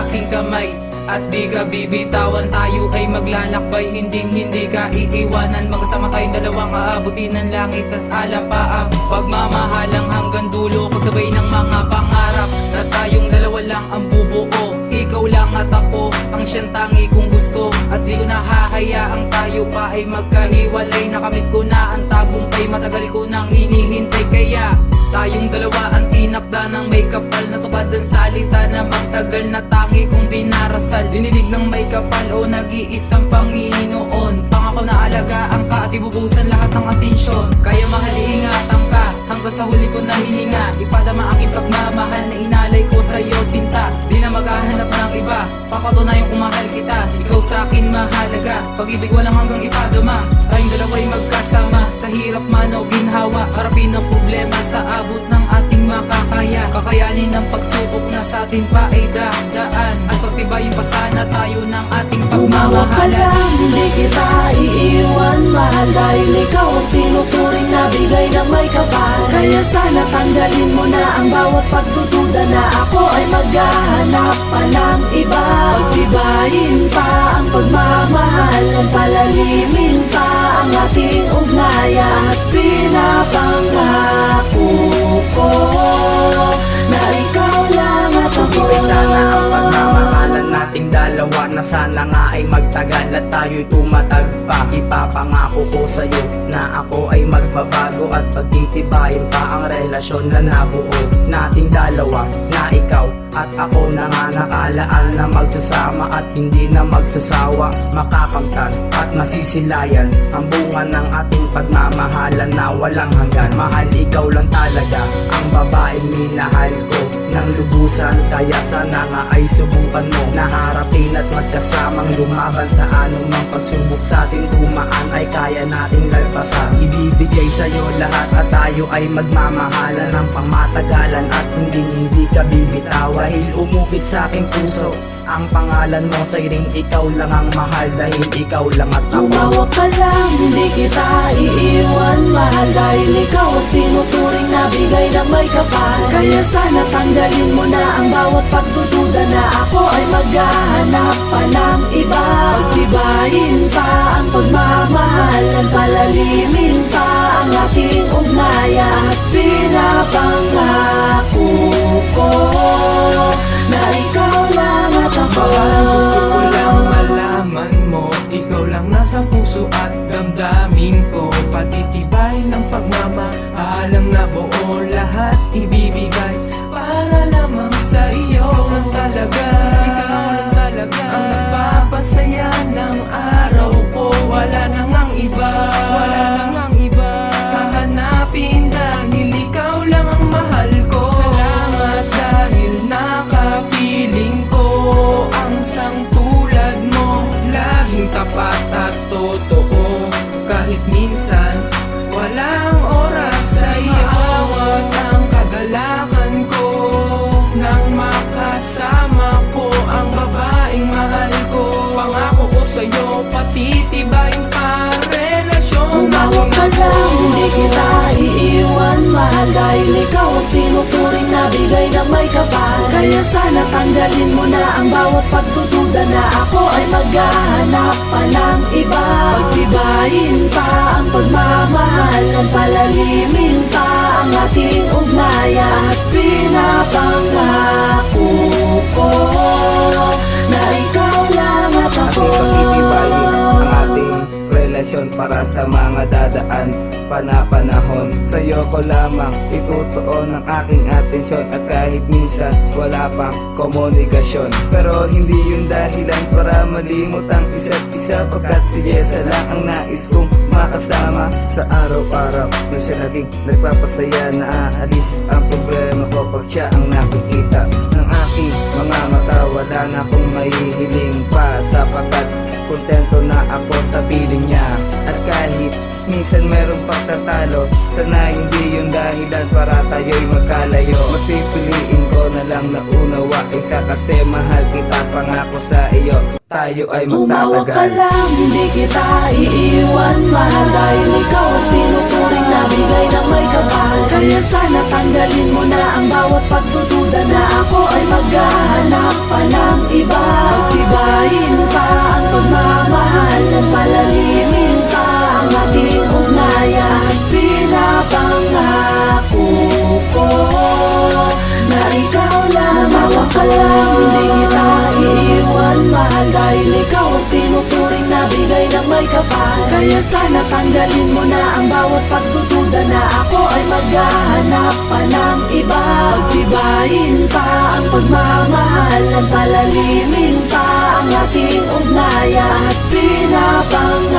aking kamay at di ka bibitawan. Tayo ay maglalakbay, hindi ka iiwanan. Magkasama tayong dalawang aabutin ng langit at alapaap. Pagmamahalang hanggang dulo, kasabay ng mga pangarap. Na tayong dalawa lang ang bubuo, ikaw lang at ako ang siyang tangi kong gusto. At di ko nahahayaang tayo pa ay magkahiwalay. Nakamit ko na ang tagumpay, matagal ko nang hinihintay. Kaya tayong dalawa ang tinakda ng may kapal. Natupad ang salita na magtagal na tangi kong dinarasal. Dinilig ng may kapal o nag-iisang Panginoon. Pangako na alagaan ka at ibubusan lahat ng atensyon. Kaya mahal, iingatan ka hanggang sa huli ko na hininga. Ipadama aking pagmamahal na inalay ko sa'yo, sinta. Di na maghahanap ng iba, papatunayang kung mahal kita. Ikaw sa akin mahalaga, pag-ibig walang hanggang ipadama. Tayong dalawa'y magkasama, sa hirap man o ginhawa. Harapin ang problema sa abot ng ating makakaya. Kakayanin ang pagsubok na sa atin pa ay daan. At pagtibayin pa sana tayo ng ating Umawa ka pagmamahalan. lang, hindi kita iiwan, mahal. Dahil ikaw ang tinuturing na bigay ng may kapal. Kaya sana tanggalin mo na ang bawat pagdududa na ako ay maghahanap pa ng iba. Pagtibayin pa ang pagmamahal, at palalimin pa ang ating ugnayan. At pinapangako ko na ikaw lang at ako. Ibigay sana ang pagmamahalan nating dalawa, na sana nga ay magtagal at tayo'y tumatag pa. Ipapangako ko sa'yo na ako ay magbabago at pagtitibayin pa ang relasyon na nabuo nating dalawa, na ikaw at ako na nga nakalaan na magsasama at hindi na magsasawa. Makakamtan at masisilayan ang bunga ng ating pagmamahalan na walang hanggan. Mahal, ikaw lang talaga ang babaeng minahal ko ng lubusan. Kaya sana nga ay subukan mo na harapin at magkasamang lumaban sa anumang pagsubok sa ating dumaan ay kaya nating lagpasan. Ibibigay sa'yo lahat at tayo ay magmamahalan ng pangmatagalan at hindi ka bibitawan. Dahil umukit sa aking puso ang pangalan mo, sa iring ikaw lang ang mahal. Dahil ikaw lang at ako. Umawa ka lang, hindi kita iiwan, mahal. Dahil ikaw ang tinuturing na bigay ng may kapal. Kaya sana tanggalin mo na ang bawat pagdududa na ako ay maghahanap pa ng iba. Pagtibayin pa ang pagmamahal, at palalimin pa ang ating ugnayan. At pinapangako ko na ikaw lang at ako. Gusto ko lang malaman mo, ikaw lang nasa puso at damdamin ko. Patitibay ng pagmamahalang na buo, lahat ibibigay para lamang sa iyo. Lang talaga, ikaw lang talaga ang nagpapasaya ng araw ko. Wala nang ang iba, wala nang ang iba hahanapin, dahil ikaw lang ang mahal ko. Salamat dahil nakapiling ko ang isang tulad mo, laging tapat at totoo. Kahit minsan walang oras sa iyo, at ang kagalakan ko nang makasama ko ang babaeng mahal ko. Pangako ko sa'yo, patitibayin pa ang relasyon. Umawa ka lang, hindi kita iiwan, mahal. Dahil ikaw ang tinuturing na bigay ng may kapal. Kaya sana tanggalin mo na ang bawat pagdududa na ako ay maghahanap pa ng iba. Pagtibayin pa ang pagmamahal, at palalimin pa ang ating ugnayan. At pinapangako ko na ikaw lang at ako. Pagtitibayin ang ating relasyon para sa mga dadaan panapanahon. Sa'yo ko lamang itutuon ang aking atensyon, at kahit minsan wala pang komunikasyon. Pero hindi yun dahilan para malimot ang isa't isa, pagkat si Jessa lang ang nais kong makasama sa araw-araw. Na siya naging nagpapasaya, na aalis ang problema ko pag siya ang nakikita ng aking mga mata. Wala na akong mahihiling pa, sapagkat kontento na ako sa piling niya. At kahit minsan merong pagtatalo, sana hindi yung dahilan para tayo'y magkalayo. Mas pipiliin ko na lang na unawain ka, kasi mahal kita, pangako sa iyo tayo ay Umawa ka magtatagal. lang, hindi kita iiwan, mahal. Dahil ikaw ang tinuturing na bigay ng may kapal. Kaya sana tanggalin mo na ang bawat pagdududa na ako ay maghahanap pa ng iba. Pagtibayin pa ang pagmamahal at palalimin pa ang ating ugnayan. At pinapangako ko na ikaw lang, mawag ka lang, hindi kita iiwan mahal. Dahil ikaw ang tinuturing na bigay ng may kapal. Kaya sana tanggalin mo na ang bawat pagdududa na ako ay maghahanap pa ng iba. Pagtibayin pa ang pagmamahal at palalimin pa ang ating ugnayan. At pinapangako